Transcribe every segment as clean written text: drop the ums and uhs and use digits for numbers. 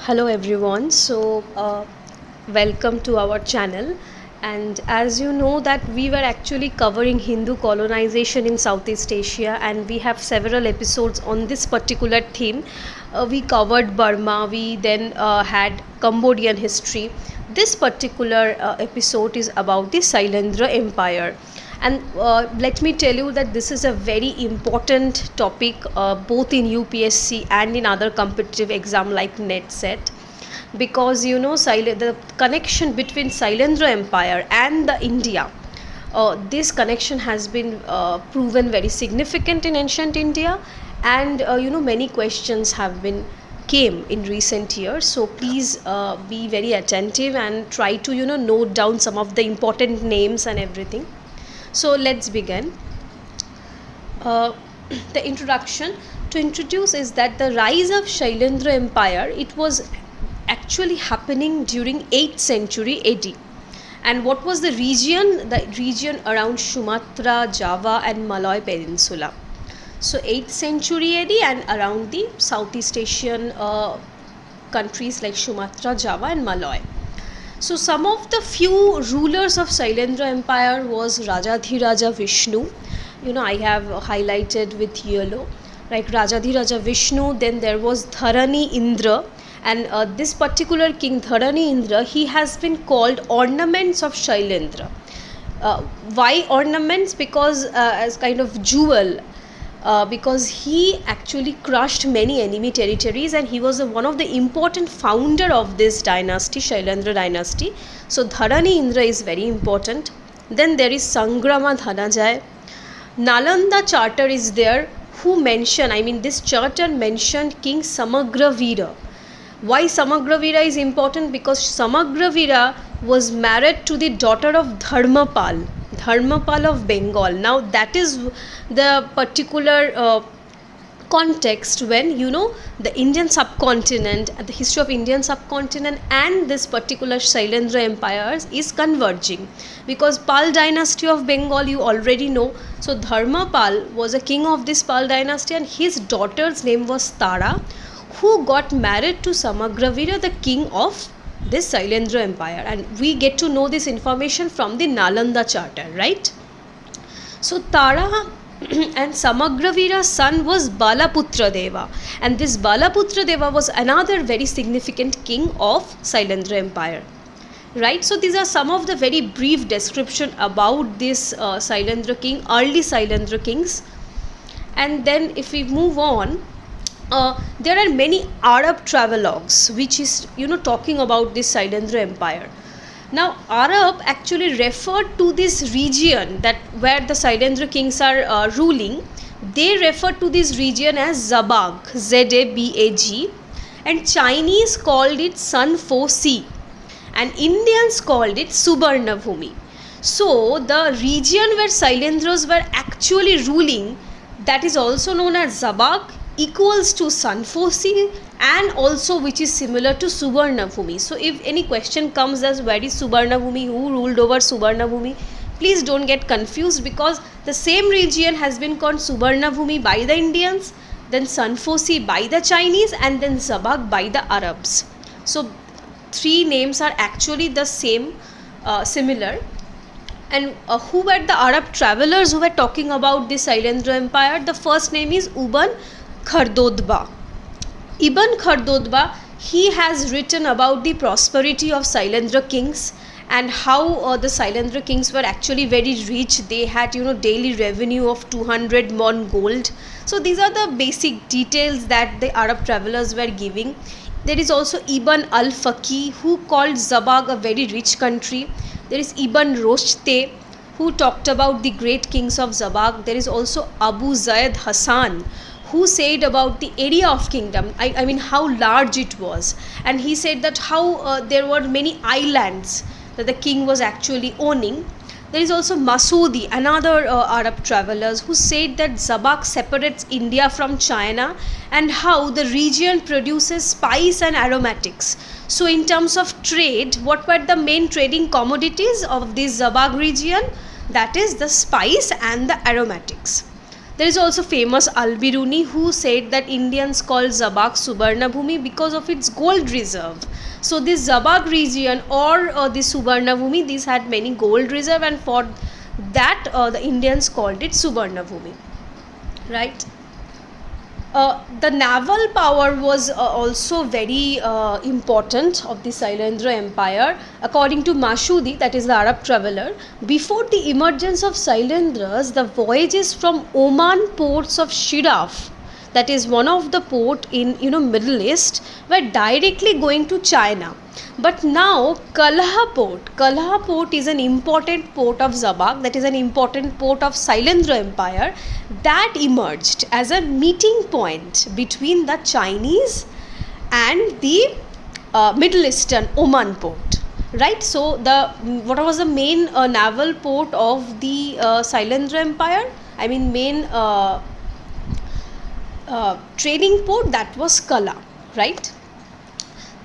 Hello everyone. Welcome to our channel. And as you know that we were actually covering Hindu colonization in Southeast Asia, and we have several episodes on this particular theme. We covered Burma. We then had Cambodian history. This particular episode is about the Sailendra Empire. And let me tell you that this is a very important topic both in UPSC and in other competitive exam like NET set, because the connection between Sailendra Empire and the India, this connection has been proven very significant in ancient India, and many questions have been came in recent years. So please be very attentive and try to note down some of the important names and everything. So let's begin. The introduction to introduce is that the rise of Sailendra Empire, it was actually happening during 8th century AD. And what was the region? The region around Sumatra, Java and Malay Peninsula. So 8th century AD and around the Southeast Asian countries like Sumatra, Java and Malay. So some of the few rulers of Sailendra Empire was Rajadhiraja Vishnu. I have highlighted with yellow, like Rajadhiraja Vishnu. Then there was Dharani Indra, and this particular king Dharani Indra, he has been called ornaments of Sailendra. Why ornaments? Because as kind of jewel. Because he actually crushed many enemy territories, and he was one of the important founder of this dynasty, Sailendra dynasty. So Dharani Indra is very important. Then there is Sangrama Dhanajay. Nalanda charter is there, who mentioned, this charter mentioned King Samagraveera. Why Samagraveera is important? Because Samagraveera was married to the daughter of Dharmapal of Bengal. Now that is the particular context when the Indian subcontinent, the history of Indian subcontinent and this particular Sailendra empire is converging, because Pal dynasty of Bengal you already know. So Dharmapal was a king of this Pal dynasty, and his daughter's name was Tara, who got married to Samagraveera, the king of this Sailendra empire, and we get to know this information from the Nalanda charter, right? So Tara and Samagraveera's son was Balaputra Deva, and this Balaputra Deva was another very significant king of Sailendra empire, right? So these are some of the very brief description about this Sailendra king, early Sailendra kings. And then if we move on, there are many Arab travelogues which is talking about this Sailendra empire. Now Arab actually referred to this region that where the Sailendra kings are ruling. They refer to this region as Zabag, Zabag, and Chinese called it Sun Fo Sea, and Indians called it Subarnabhumi. So the region where Sailendras were actually ruling, that is also known as Zabag, equals to Sanfosi, and also which is similar to Subarnabhumi. So if any question comes as where is Subarnabhumi, who ruled over Subarnabhumi, please don't get confused, because the same region has been called Subarnabhumi by the Indians, then Sanfosi by the Chinese, and then Zabag by the Arabs. So three names are actually the same, similar. And who were the Arab travelers who were talking about this Sailendra empire? The first name is Ibn Khaldodba. Ibn Khaldodba, he has written about the prosperity of Sailendra kings and how the Sailendra kings were actually very rich. They had daily revenue of 200 mon gold. So these are the basic details that the Arab travelers were giving. There is also Ibn al-Faqih, who called Zabag a very rich country. There is Ibn Roshte, who talked about the great kings of Zabag. There is also Abu Zaid Hassan, who said about the area of kingdom, how large it was, and he said that how there were many islands that the king was actually owning. There is also Masudi, another Arab travelers, who said that Zabag separates India from China, and how the region produces spice and aromatics. So in terms of trade, what were the main trading commodities of this Zabag region? That is the spice and the aromatics. There is also famous Al-Biruni who said that Indians call Zabak Subarna Bhumi because of its gold reserve. So this Zabak region or the Subarna Bhumi, these had many gold reserve, and for that the Indians called it Subarna Bhumi, right? The naval power was also very important of the Sailendra Empire. According to Mashudi, that is the Arab traveller, before the emergence of Sailendras, the voyages from Oman ports of Shiraf, that is one of the port in Middle East, were directly going to China. But now Kalha port is an important port of Zabak, that is an important port of Sailendra Empire, that emerged as a meeting point between the Chinese and the Middle Eastern Oman port, right? So what was the main naval port of the Sailendra Empire? I mean main trading port, that was Kala, right?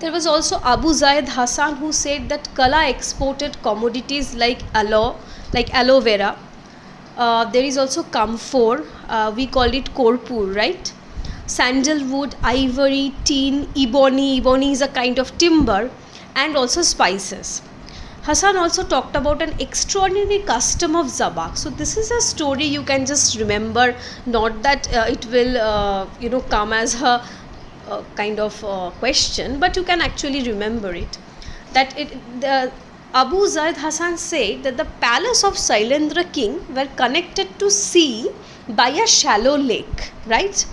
There was also Abu Zaid Hassan who said that Kala exported commodities like aloe vera. There is also camphor, we call it korpur, right? Sandalwood, ivory, tin, ebony is a kind of timber, and also spices. Hassan also talked about an extraordinary custom of Zabak. So this is a story you can just remember, not that it will come as a kind of question, but you can actually remember it. That Abu Zaid Hassan said that the palace of Sailendra king were connected to sea by a shallow lake, right?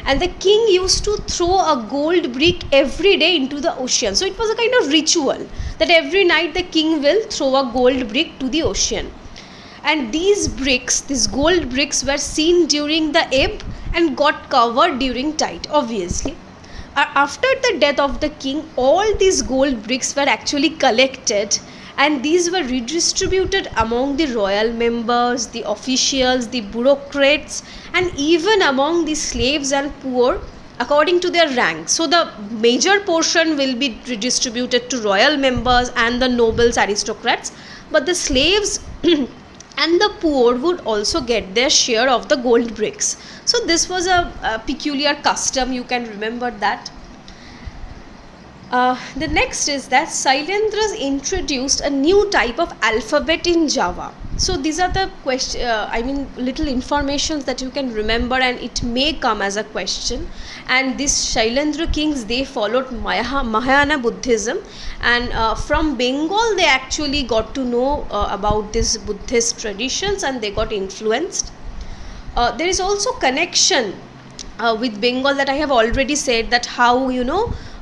And the king used to throw a gold brick every day into the ocean. So it was a kind of ritual that every night the king will throw a gold brick to the ocean. And these gold bricks were seen during the ebb and got covered during tide, obviously. After the death of the king, all these gold bricks were actually collected, and these were redistributed among the royal members, the officials, the bureaucrats, and even among the slaves and poor according to their rank. So the major portion will be redistributed to royal members and the nobles, aristocrats, but the slaves and the poor would also get their share of the gold bricks. So this was a peculiar custom, you can remember that. The next is that Sailendras introduced a new type of alphabet in Java. So these are the little informations that you can remember, and it may come as a question. And these Sailendra kings, they followed Mahayana Buddhism, and from Bengal they actually got to know about these Buddhist traditions, and they got influenced. There is also connection with Bengal that I have already said, that how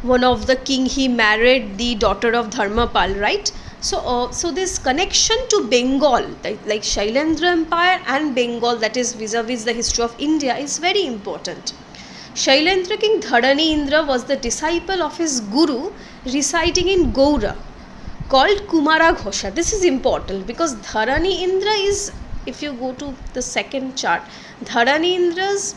one of the king, he married the daughter of Dharmapal, right? So this connection to Bengal, like Sailendra Empire and Bengal, that is vis-a-vis the history of India, is very important. Sailendra king Dharani Indra was the disciple of his guru residing in Goura, called Kumara Ghosha. This is important because Dharani Indra is, if you go to the second chart, Dharani Indra's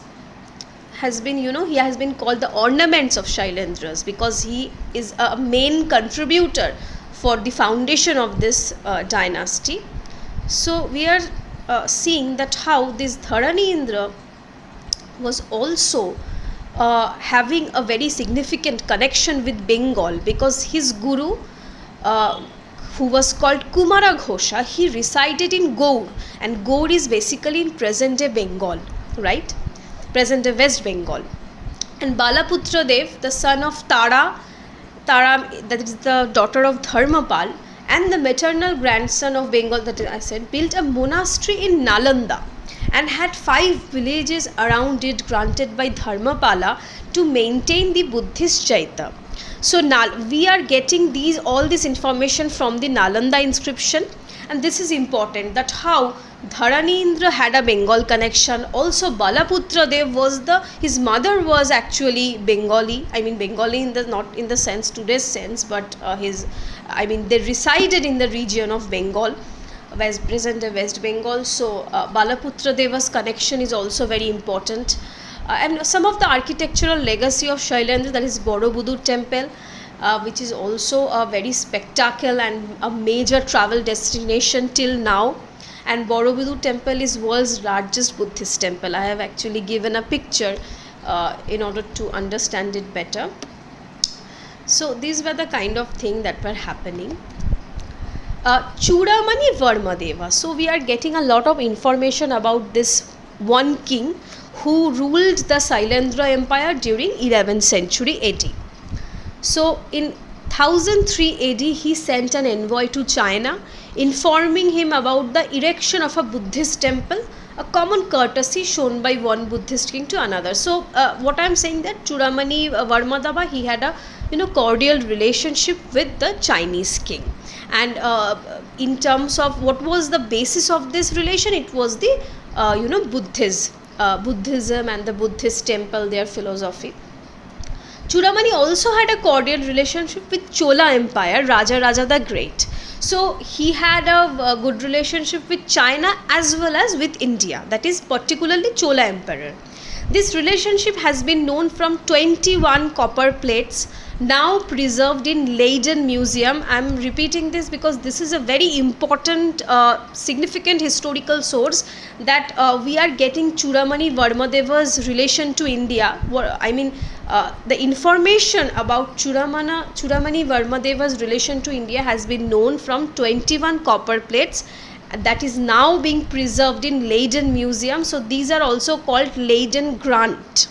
has been, he has been called the ornaments of Sailendras because he is a main contributor for the foundation of this dynasty. So we are seeing that how this Dharani Indra was also having a very significant connection with Bengal, because his guru, who was called Kumara Ghosha, he resided in Gaur, and Gaur is basically in present day Bengal, right? Present day West Bengal. And Balaputra Dev, the son of Tara, that is the daughter of Dharmapal, and the maternal grandson of Bengal, that I said, built a monastery in Nalanda and had 5 villages around it granted by Dharmapala to maintain the Buddhist Chaita. So we are getting all this information from the Nalanda inscription, and this is important, that how Dharani Indra had a Bengal connection. Also Balaputra Dev his mother was actually Bengali. I mean Bengali not in the sense, today's sense, but they resided in the region of Bengal, present day West Bengal. So Balaputra Deva's connection is also very important. And some of the architectural legacy of Sailendra, that is Borobudur temple, which is also a very spectacular and a major travel destination till now. And Borobudur temple is world's largest Buddhist temple. I have actually given a picture in order to understand it better. So these were the kind of thing that were happening. Chudamani Varmadeva. So we are getting a lot of information about this one king who ruled the Sailendra Empire during 11th century AD. So in 1003 AD he sent an envoy to China informing him about the erection of a Buddhist temple, a common courtesy shown by one Buddhist king to another. So what I am saying that Chudamani Varmadeva, he had a cordial relationship with the Chinese king. And in terms of what was the basis of this relation, it was the Buddhism and the Buddhist temple, their philosophy. Chudamani also had a cordial relationship with Chola Empire, Raja the Great. So he had a good relationship with China as well as with India, that is particularly Chola Emperor. This relationship has been known from 21 copper plates now preserved in Leiden Museum. I am repeating this because this is a very important, significant historical source that we are getting Chudamani Varmadeva's relation to India. The information about Chudamani Varmadeva's relation to India has been known from 21 copper plates that is now being preserved in Leiden Museum. So these are also called Leiden Grant.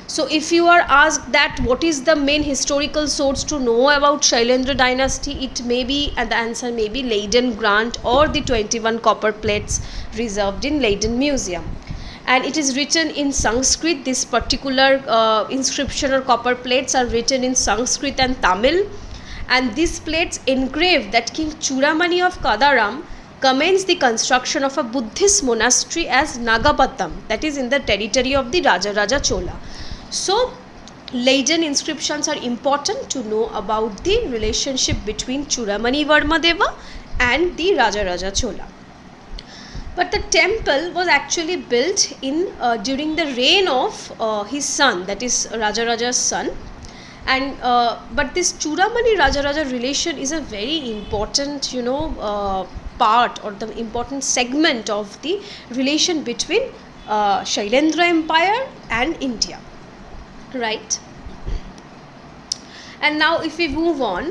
So if you are asked that what is the main historical source to know about Shailendra dynasty, it may be, and the answer may be Leiden Grant or the 21 copper plates reserved in Leiden Museum. And it is written in Sanskrit. This particular inscription or copper plates are written in Sanskrit and Tamil, and these plates engrave that King Chudamani of Kadaram commenced the construction of a Buddhist monastery as Nagapattam, that is in the territory of the Raja Chola. So Leiden inscriptions are important to know about the relationship between Chudamani Varmadeva and the Raja Chola. But the temple was actually built in during the reign of his son, that is Raja's son. And but this Chudamani Raja relation is a very important part or the important segment of the relation between Shailendra Empire and India, right? And now if we move on,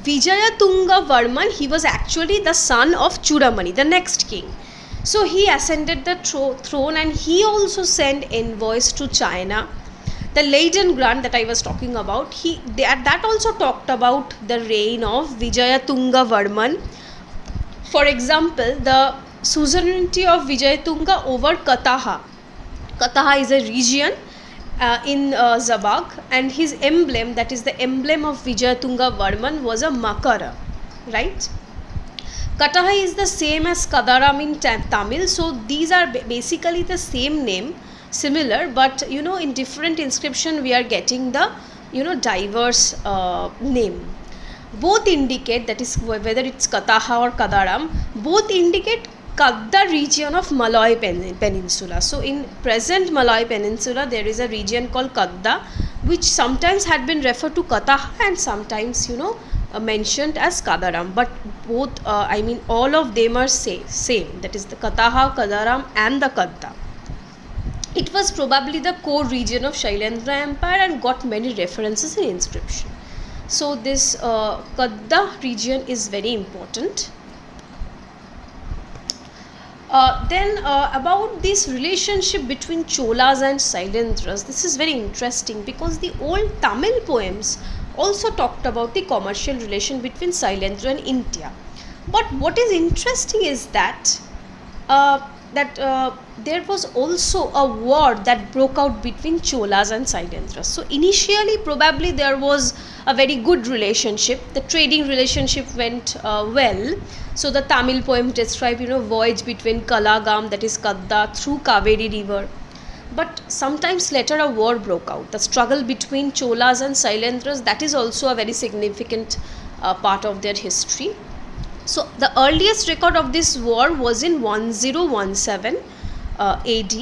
Vijayatunga Varman, he was actually the son of Chudamani, the next king. So he ascended the throne and he also sent envoys to China. The Leiden Grant that I was talking about, that also talked about the reign of Vijayatunga Varman. For example, the suzerainty of Vijayatunga over Kataha. Kataha is a region in Zabag, and his emblem, that is the emblem of Vijayatunga Varman, was a Makara, right? Kataha is the same as Kadaram in Tamil, so these are basically the same name, similar, but in different inscription we are getting the diverse name. Both indicate, that is whether it's Kataha or Kadaram, both indicate Kadda region of Malay Peninsula. So in present Malay Peninsula there is a region called Kadda, which sometimes had been referred to Kataha and sometimes mentioned as Kadaram, but both all of them are same, that is the Kataha, Kadaram and the Kadda. It was probably the core region of Shailendra Empire and got many references in inscription. So this Kadda region is very important. Then about this relationship between Cholas and Sailendras, this is very interesting because the old Tamil poems also talked about the commercial relation between Sailendra and India. But what is interesting is that there was also a war that broke out between Cholas and Sailendras. So initially probably there was a very good relationship. The trading relationship went well. So the Tamil poem describe voyage between Kalagam, that is Kadda, through Kaveri river. But sometimes later a war broke out. The struggle between Cholas and Sailendras, that is also a very significant part of their history. So the earliest record of this war was in 1017 AD,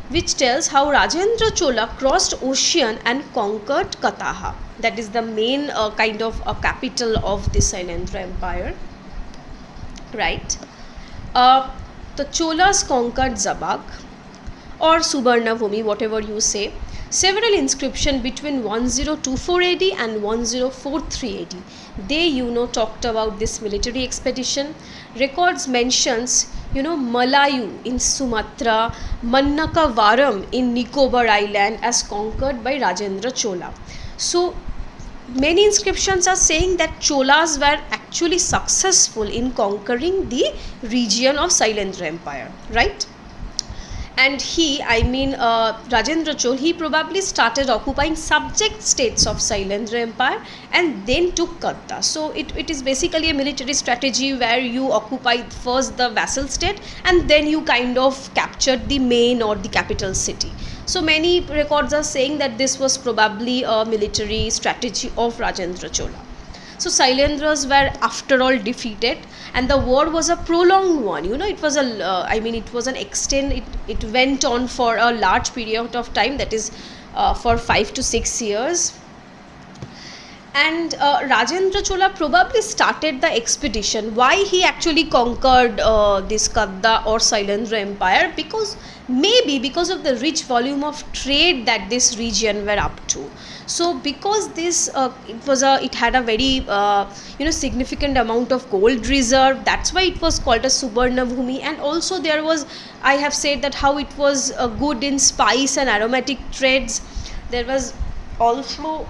which tells how Rajendra Chola crossed ocean and conquered Kataha. That is the main kind of capital of the Sailendra Empire, right? The Cholas conquered Zabak or Subarnabhumi, whatever you say. Several inscriptions between 1024 AD and 1043 AD. They, talked about this military expedition. Records mentions, Malayu in Sumatra, Mannakavaram in Nicobar Island as conquered by Rajendra Chola. So, many inscriptions are saying that Cholas were actually successful in conquering the region of Sailendra Empire, right? And Rajendra Chol, he probably started occupying subject states of Sailendra Empire and then took Katta. So it is basically a military strategy where you occupy first the vassal state and then you kind of captured the main or the capital city. So many records are saying that this was probably a military strategy of Rajendra Chola. So Sailendras were after all defeated, and the war was a prolonged one. It was it was an extent. It went on for a large period of time, that is for 5 to 6 years. And Rajendra Chola probably started the expedition. Why he actually conquered this Kadda or Sailendra Empire? Maybe because of the rich volume of trade that this region were up to. So because this it had a very significant amount of gold reserve, that's why it was called a Subarnabhumi. And also there was, I have said that how it was good in spice and aromatic trades. There was also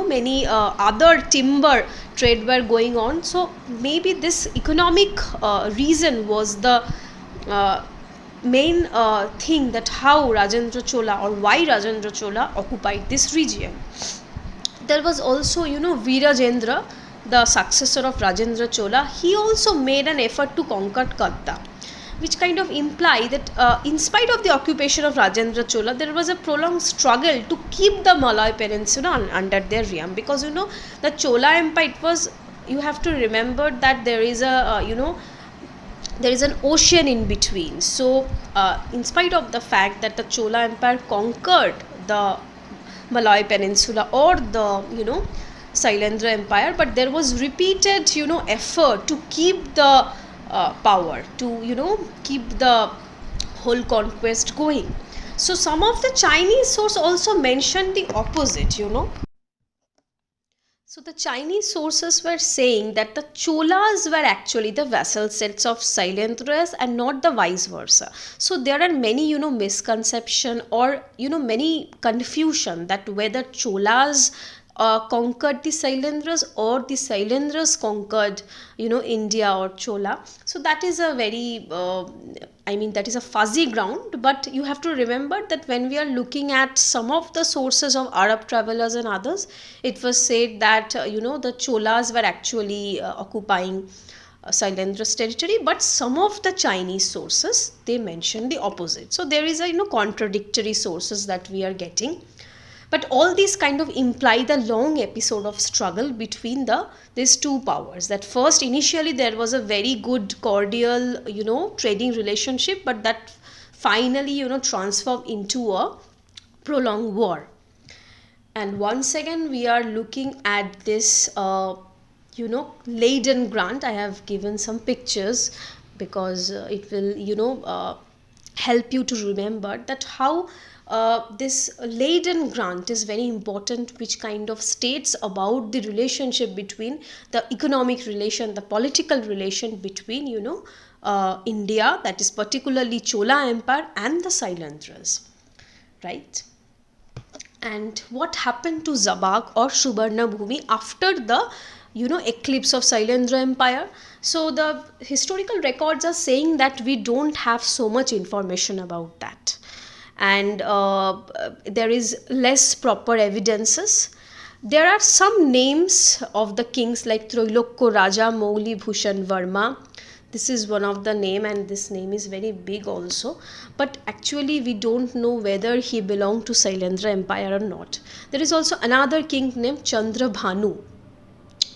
many other timber trade were going on. So maybe this economic reason was the main thing that how Rajendra Chola or why Rajendra Chola occupied this region. There was also Virajendra, the successor of Rajendra Chola. He also made an effort to conquer Katta, which kind of imply that in spite of the occupation of Rajendra Chola, there was a prolonged struggle to keep the Malay Peninsula under their realm. Because the Chola Empire, you have to remember that there is there is an ocean in between. So in spite of the fact that the Chola Empire conquered the Malay Peninsula or the Sailendra Empire, but there was repeated effort to keep the power, to keep the whole conquest going. So some of the Chinese sources also mentioned the opposite. So the Chinese sources were saying that the Cholas were actually the vassal states of Sailendras and not the vice versa. So there are many misconception or many confusion that whether Cholas conquered the Sailendras or the Sailendras conquered India or Chola. So that is a very that is a fuzzy ground. But you have to remember that when we are looking at some of the sources of Arab travelers and others, it was said that the Cholas were actually occupying Sailendra's territory, but some of the Chinese sources, they mention the opposite. So there is a contradictory sources that we are getting. But all these kind of imply the long episode of struggle between these two powers. That first, initially there was a very good cordial, trading relationship, but that finally, transformed into a prolonged war. And once again, we are looking at this, Leiden Grant. I have given some pictures because it will, help you to remember that how this Leiden Grant is very important, which kind of states about the relationship between the economic relation, the political relation between, India, that is particularly Chola Empire, and the Sailendras, right? And what happened to Zabak or Subarnabhumi after the eclipse of Sailendra Empire? So the historical records are saying that we don't have so much information about that. And there is less proper evidences. There are some names of the kings like Troilokko Raja Mouli Bhushan Varma. This is one of the name, and this name is very big also. But actually we don't know whether he belonged to Sailendra Empire or not. There is also another king named Chandrabhanu.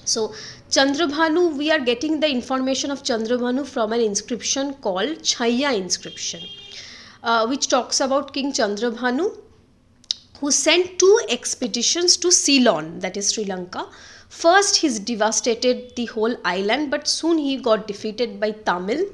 So Chandrabhanu, we are getting the information of Chandrabhanu from an inscription called Chhaya inscription. Which talks about King Chandrabhanu, who sent 2 expeditions to Ceylon, that is Sri Lanka. First, he devastated the whole island, but soon he got defeated by Tamil.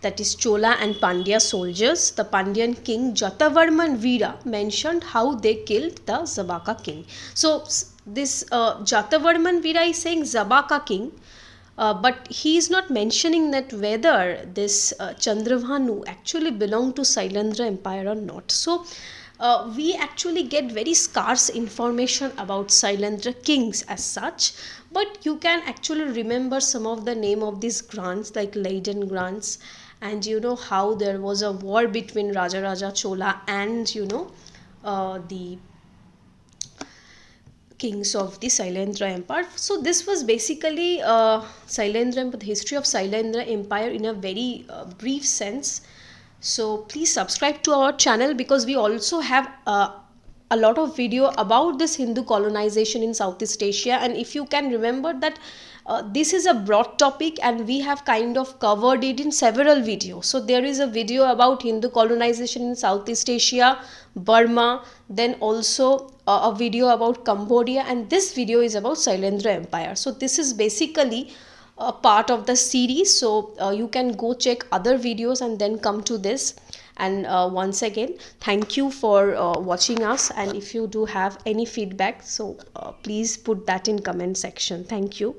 that is Chola and Pandya soldiers, the Pandyan king Jatavarman Veera mentioned how they killed the Zabaka king. So this Jatavarman Veera is saying Zabaka king, but he is not mentioning that whether this Chandravanu actually belonged to Sailendra Empire or not. So we actually get very scarce information about Sailendra kings as such, but you can actually remember some of the name of these grants like Leiden grants, and you know how there was a war between Raja Chola and the kings of the Sailendra Empire. So this was basically the history of Sailendra Empire in a very brief sense. So please subscribe to our channel, because we also have a lot of video about this Hindu colonization in Southeast Asia. And if you can remember that this is a broad topic and we have kind of covered it in several videos. So there is a video about Hindu colonization in Southeast Asia, Burma, then also a video about Cambodia, and this video is about Sailendra Empire. So this is basically a part of the series. So you can go check other videos and then come to this. And once again, thank you for watching us, and if you do have any feedback, so please put that in comment section. Thank you.